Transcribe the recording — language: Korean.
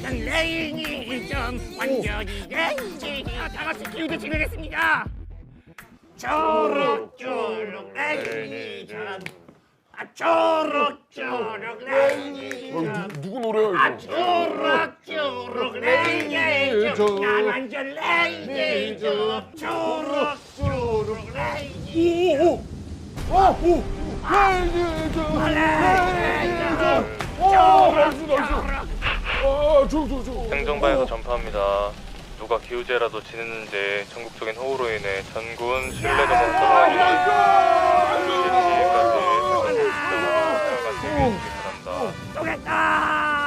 레이니즘 완전히 레이지. 다 같이 기우제 진행했습니다. 초록초록 레이니즘. 초록초록 레이니즘. 누구 노래야 이거? 초록초록 레이니즘. 난 완전 레이니즘. 초록초록 레이니즘. 행정반에서 전파합니다. 누가 기우제라도 지냈는지 전국적인 호우로 인해 전군 신뢰도 못하고 지금까지 바랍니다. 쏘겠다.